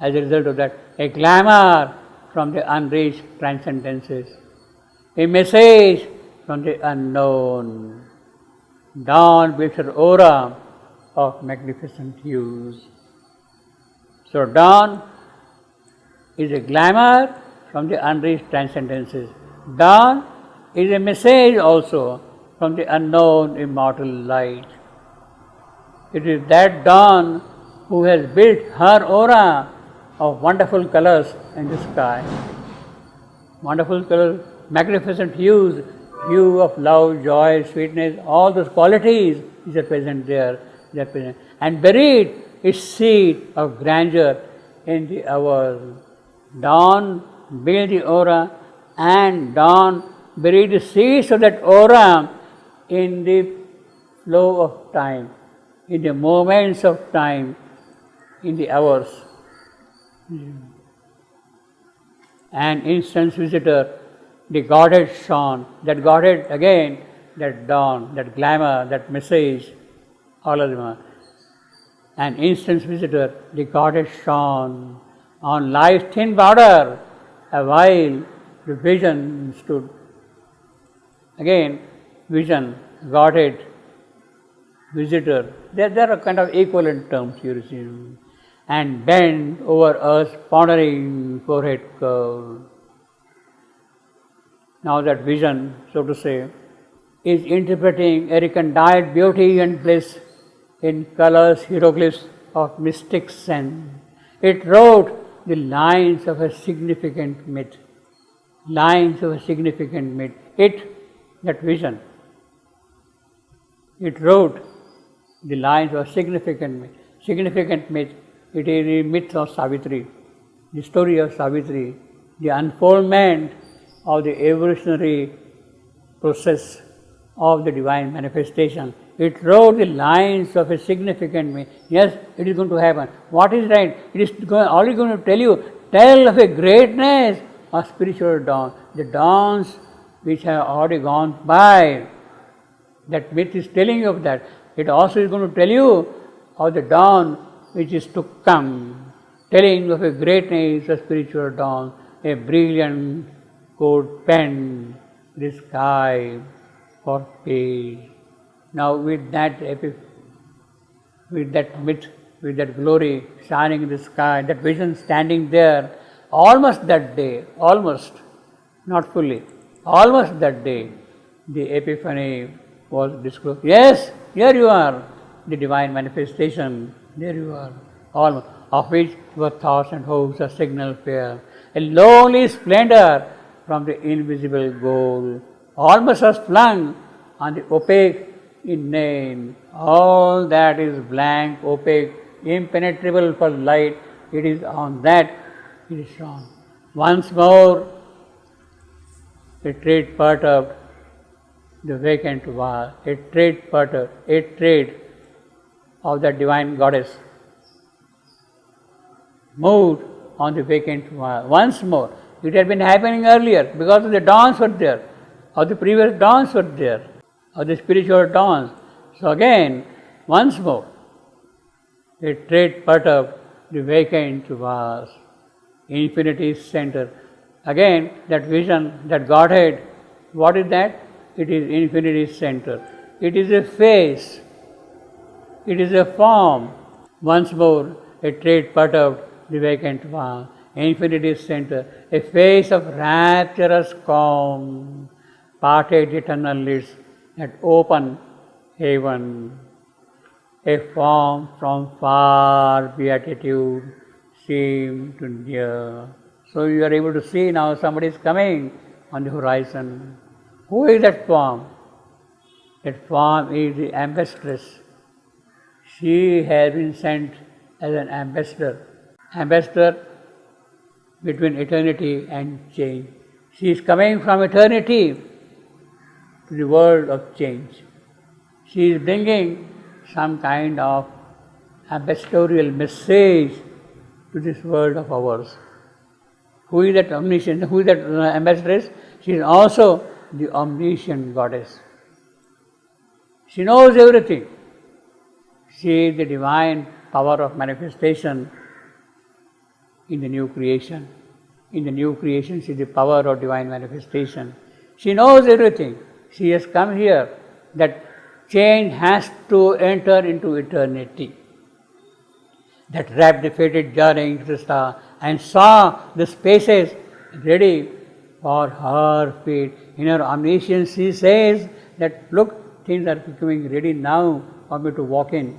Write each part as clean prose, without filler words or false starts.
as a result of that, a glamour from the unreached transcendences, a message from the unknown. Dawn builds her aura of magnificent hues. So dawn is a glamour from the unreached transcendences. Dawn is a message also from the unknown immortal light. It is that dawn who has built her aura of wonderful colors in the sky. Wonderful colors, magnificent hues, hue of love, joy, sweetness, all those qualities which are present there. They are present. And buried its seed of grandeur in the hours. Dawn built the aura, and dawn buried the seeds of that aura in the flow of time, in the moments of time, in the hours. An instant visitor, the Godhead shone. That Godhead again, that dawn, that glamour, that message, all of them are. An instant visitor, the Godhead shone. On life's thin border, a while the vision stood. Again, vision, Godhead, visitor, they are kind of equivalent terms you see. And bent over us, pondering forehead curve. Now that vision, so to say, is interpreting a recondite beauty and bliss in colors, hieroglyphs of mystic sense. It wrote the lines of a significant myth. Lines of a significant myth. That vision, it wrote the lines of a significant myth. Significant myth, it is the myth of Savitri, the story of Savitri, the unfoldment of the evolutionary process of the divine manifestation. It wrote the lines of a significant myth. Yes, it is going to happen. What is right? It is only going to tell of a greatness of spiritual dawn. The dawns which have already gone by. That myth is telling you of that. It also is going to tell you of the dawn which is to come, telling of a greatness of spiritual dawn, a brilliant code pen, the sky for peace. Now with that myth, with that glory shining in the sky, that vision standing there, almost that day, almost, not fully, almost that day, the epiphany was disclosed. Yes, here you are, the divine manifestation, there you are, almost, of which your thoughts and hopes are signal fair. A lonely splendor from the invisible goal, almost as flung on the opaque inane. All that is blank, opaque, impenetrable for light, it is on that it is shown. Once more, a trade perturbed the vacant wall, a trade of that divine goddess moved on the vacant wall. Once more, it had been happening earlier because of the dawns were there, or the previous dawns were there, or the spiritual dawns. So again, once more, a trade perturbed the vacant vase, infinity's center. Again, that vision, that Godhead, what is that? It is infinity's center. It is a face. It is a form. Once more, a trade perturbed the vacant vase, infinity's center, a face of rapturous calm, parted eternal lids that open heaven, a form from far beatitude seemed to near. So you are able to see now somebody is coming on the horizon. Who is that form? That form is the ambassadress. She has been sent as an ambassador between eternity and change. She is coming from eternity to the world of change. She is bringing some kind of ambassadorial message to this world of ours. Who is that omniscient? Who is that ambassadress? She is also the omniscient goddess. She knows everything. She is the divine power of manifestation in the new creation. In the new creation, she is the power of divine manifestation. She knows everything. She has come here that change has to enter into eternity. That wrapped the fated journey into the star and saw the spaces ready for her feet. In her omniscience, she says that, look, things are becoming ready now for me to walk in.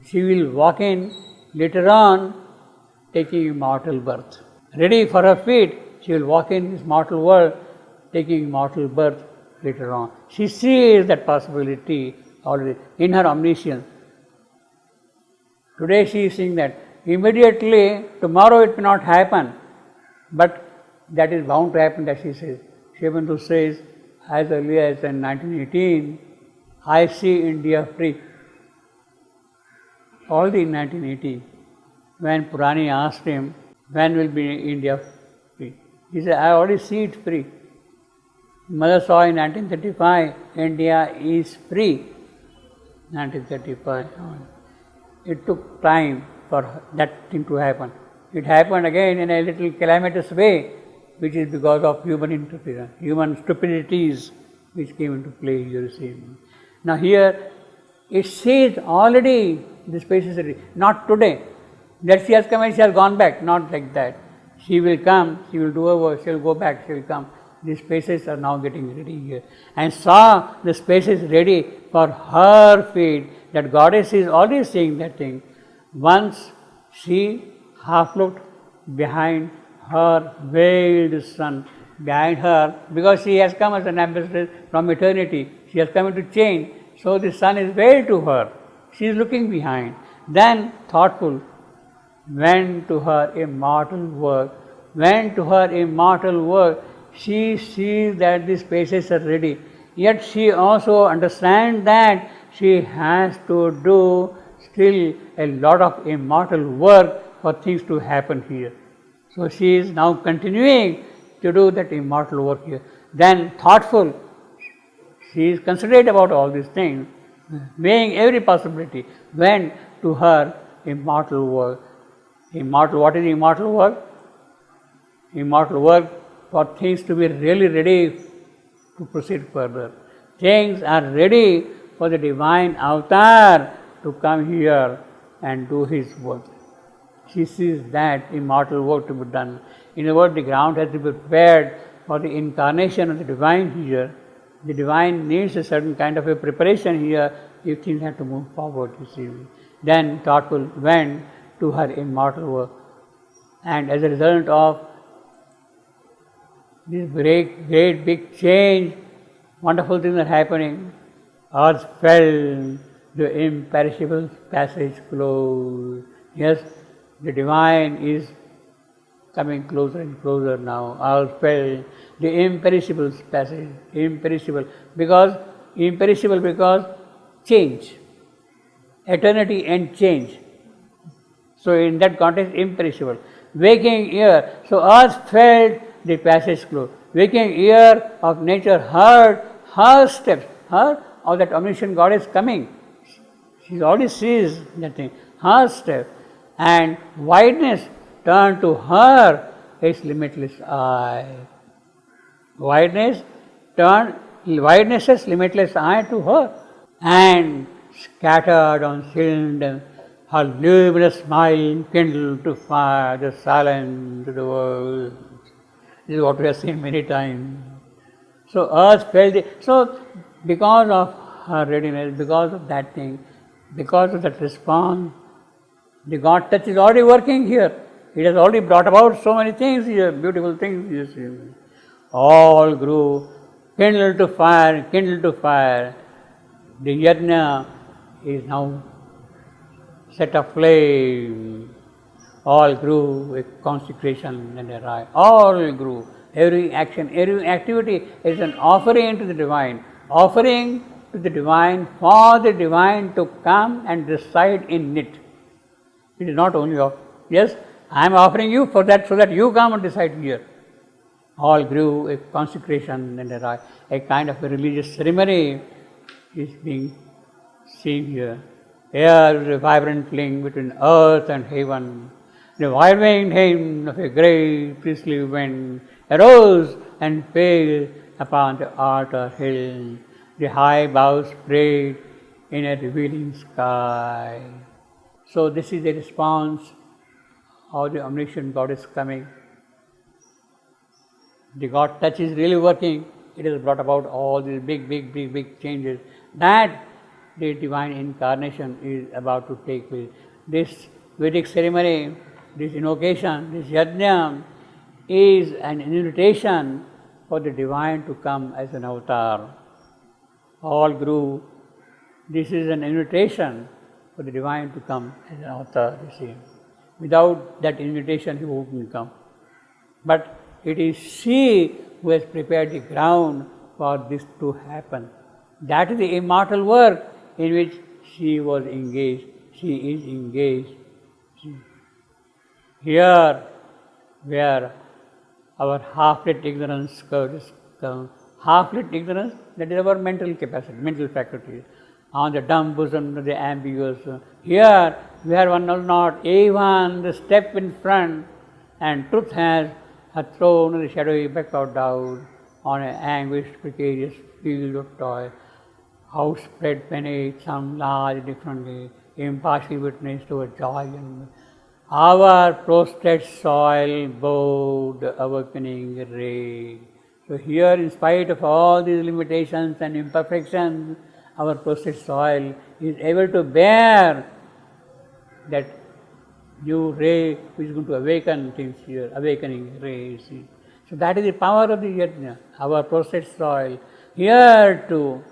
She will walk in later on, taking immortal birth. Ready for her feet, she will walk in this mortal world, taking immortal birth later on. She sees that possibility already in her omniscience. Today she is seeing that. Immediately, tomorrow it may not happen, but that is bound to happen, that she says. Savitri says, as early as in 1918, I see India free. Already in 1918, when Purani asked him, when will be India free? He said, I already see it free. Mother saw in 1935, India is free. 1935. It took time for that thing to happen. It happened again in a little calamitous way, which is because of human interference, human stupidities which came into play here. Now here, it says already the space is ready. Not today. That she has come and she has gone back. Not like that. She will come, she will do her work, she will go back, she will come. The spaces are now getting ready here. And saw the spaces ready for her feet. That goddess is already saying that thing. Once she half looked behind her veiled sun, behind her, because she has come as an ambassador from eternity. She has come into change. So the sun is veiled to her. She is looking behind. Then, thoughtful, went to her immortal work. Went to her immortal work. She sees that the spaces are ready. Yet she also understands that she has to do still a lot of immortal work for things to happen here. So she is now continuing to do that immortal work here. Then, thoughtful, she is considerate about all these things, weighing every possibility, went to her immortal work. Immortal, what is immortal work? Immortal work for things to be really ready to proceed further. Things are ready for the divine avatar to come here and do his work. She sees that immortal work to be done. In other words, the ground has to be prepared for the incarnation of the divine here. The divine needs a certain kind of a preparation here if things have to move forward, you see. Then thoughtful went to her immortal work. And as a result of this great big change, wonderful things are happening. Earth fell, the imperishable passage closed. Yes, the divine is coming closer and closer now. Earth fell, the imperishable passage, imperishable because change, eternity and change. So in that context, imperishable. Waking ear, so earth felt the passage closed. Waking ear of nature heard her steps, her or that omniscient goddess coming. She already sees that thing, her step, and wideness turned to her its limitless eye. Wideness's limitless eye to her, and scattered on cylinder, her luminous smile kindled to fire the silence of the world. This is what we have seen many times. So earth felt it. So because of her readiness, because of that thing, because of that response, the God touch is already working here. It has already brought about so many things here, beautiful things you see. All grew, kindled to fire, kindled to fire. The yajna is now set aflame. All grew with consecration and a right. All grew. Every action, every activity is an offering to the divine. Offering to the divine for the divine to come and reside in it. It is not only of, yes, I am offering you for that so that you come and reside here. All grew a consecration and a kind of a religious ceremony is being seen here. Here is a vibrant link between earth and heaven. The whirlwind hymn of a great priestly wind arose and failed upon the altar hill. The high boughs prayed in a revealing sky. So this is the response of the omniscient goddess coming. The God touch is really working. It has brought about all these big changes that the divine incarnation is about to take place. This Vedic ceremony, this invocation, this yajna is an invitation for the divine to come as an avatar. All Guru, this is an invitation for the divine to come as an avatar, you see. Without that invitation, he wouldn't come. But it is she who has prepared the ground for this to happen. That is the immortal work in which she was engaged. She is engaged. Here, where our half-lit ignorance comes, half-lit ignorance, that is our mental capacity, mental faculty, on the dumb bosom of the ambiguous. Here, where one does not even the step in front, and truth has thrown the shadowy backward down on an anguished, precarious field of toil. How spread beneath some large, differently, impartial witness to a joy and our prostrate soil bowed the awakening ray. So here, in spite of all these limitations and imperfections, our prostrate soil is able to bear that new ray which is going to awaken things here, awakening ray, see. So that is the power of the yajna, our prostrate soil. Here too,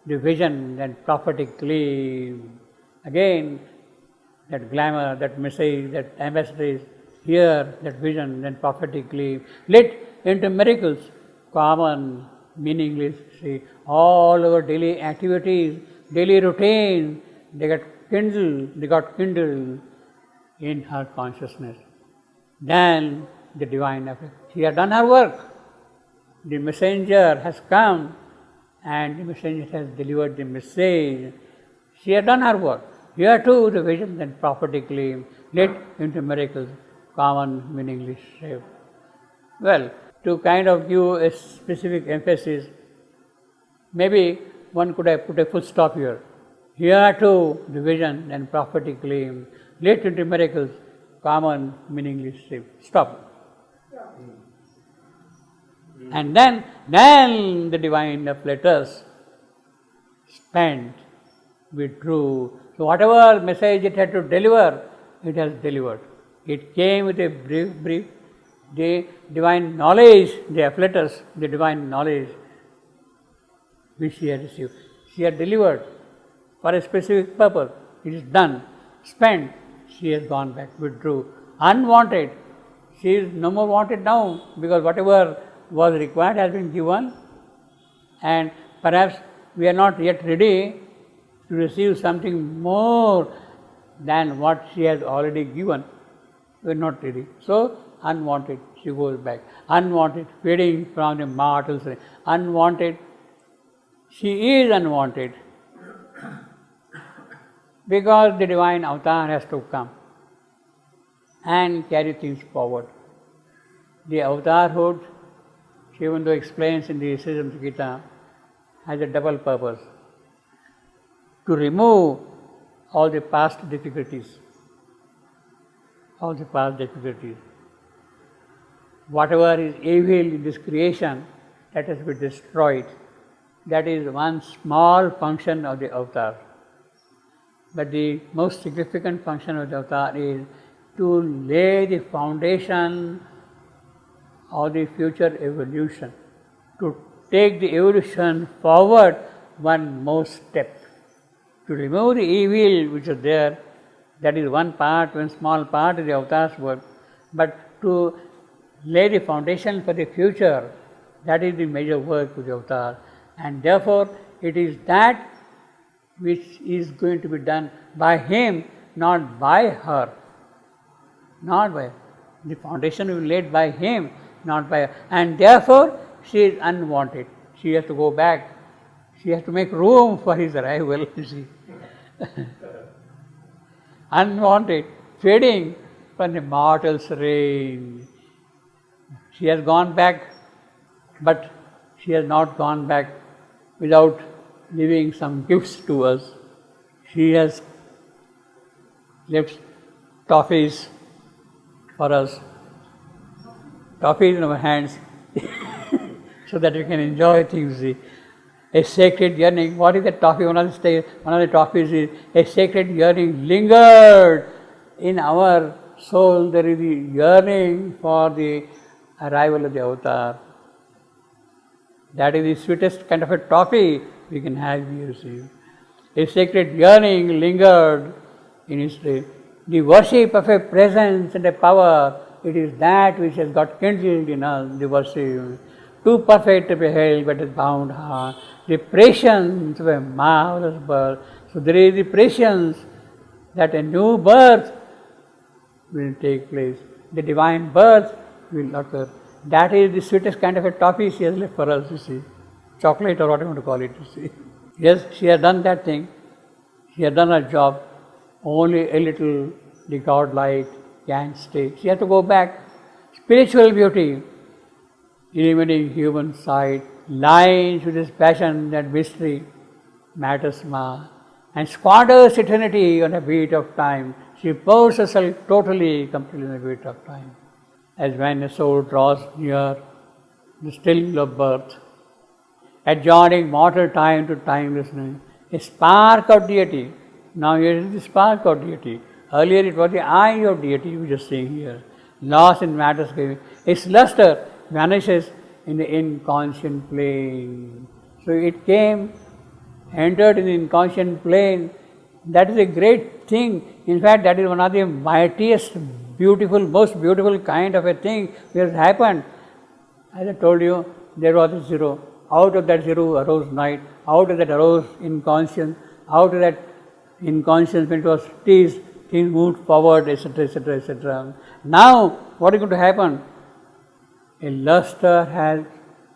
the vision and prophetic gleam. Again, that glamour, that message, that ambassador is here, that vision and prophetic gleam, lit into miracles, common, meaningless, see, all our daily activities, daily routine, they got kindled in her consciousness. Then the divine effect. She has done her work. The messenger has come and the messenger has delivered the message. She has done her work. Here too the vision and prophetic gleam lit into miracles, common, meaningless shape. Well, to kind of give a specific emphasis, maybe one could have put a full stop here. Here too the vision and prophetic gleam lit into miracles, common, meaningless shape. Stop. And then the divine afflatus spent, withdrew. So whatever message it had to deliver, it has delivered. It came with a brief, the divine knowledge, the afflatus, the divine knowledge which she had received. She had delivered for a specific purpose. It is done, spent. She has gone back, withdrew. Unwanted. She is no more wanted now because whatever was required has been given, and perhaps we are not yet ready to receive something more than what she has already given. We are not ready. So, unwanted, she goes back. Unwanted, fading from the mortal self. Unwanted, she is unwanted because the divine avatar has to come and carry things forward. The avatarhood, Sri Aurobindo explains in the Srisam Gita, has a double purpose: to remove all the past difficulties. Whatever is evil in this creation, that has been destroyed. That is one small function of the avatar. But the most significant function of the avatar is to lay the foundation of the future evolution, to take the evolution forward one more step, to remove the evil which is there. That is one part, one small part of the avatar's work. But to lay the foundation for the future, that is the major work of the avatar. And therefore, it is that which is going to be done by him, not by her. Not by her. The foundation will be laid by him, not by her. And therefore, she is unwanted. She has to go back. She has to make room for his arrival, you see. Unwanted, fading from the mortal's reign. She has gone back, but she has not gone back without leaving some gifts to us. She has left toffees for us, toffees in our hands, so that we can enjoy things. A sacred yearning. What is the toffee? One of the toffees is a sacred yearning lingered in our soul. There is the yearning for the arrival of the avatar. That is the sweetest kind of a toffee we can have here. See. A sacred yearning lingered in history. The worship of a presence and a power, it is that which has got kindled in us, the worship. Too perfect to be held, but is bound heart. The prescience of a marvelous birth. So there is the prescience that a new birth will take place. The divine birth will occur. That is the sweetest kind of a toffee she has left for us, you see. Chocolate or whatever you want to call it, you see. Yes, she has done that thing. She has done her job. Only a little the godlike can stay. She has to go back. Spiritual beauty, illuminating human sight, lines with his passion and mystery, matters ma, and squanders eternity on a beat of time. She pours herself totally, completely on a beat of time. As when a soul draws near the still of birth, adjoining mortal time to timelessness, a spark of deity. Now here is the spark of deity. Earlier it was the eye of deity we just seeing here. Lost in matter's craving. Its luster vanishes in the inconscient plane. So it came, entered in the inconscient plane. That is a great thing. In fact, that is one of the mightiest, beautiful, most beautiful kind of a thing which has happened. As I told you, there was a zero. Out of that zero arose night. Out of that arose inconscience. Out of that inconscience, when it was teased, things moved forward, etc., etc., etc. Now, what is going to happen? A luster has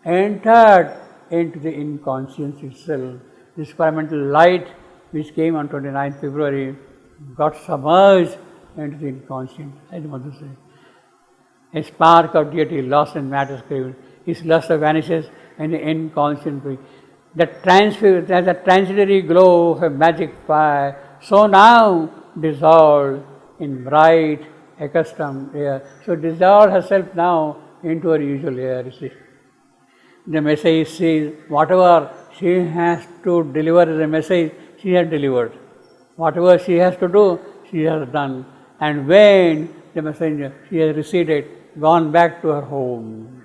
entered into the inconscience itself. This experimental light which came on 29th February got submerged into the inconscient. I don't want to say. A spark of deity lost in matter's craving. Its luster vanishes in the inconscient plane. That there's a transitory glow of a magic fire, so now dissolved in bright, accustomed air. So dissolved herself now into her usual air, you see. The message says, whatever she has to deliver as a message, she has delivered. Whatever she has to do, she has done. And when the messenger, she has receded, gone back to her home.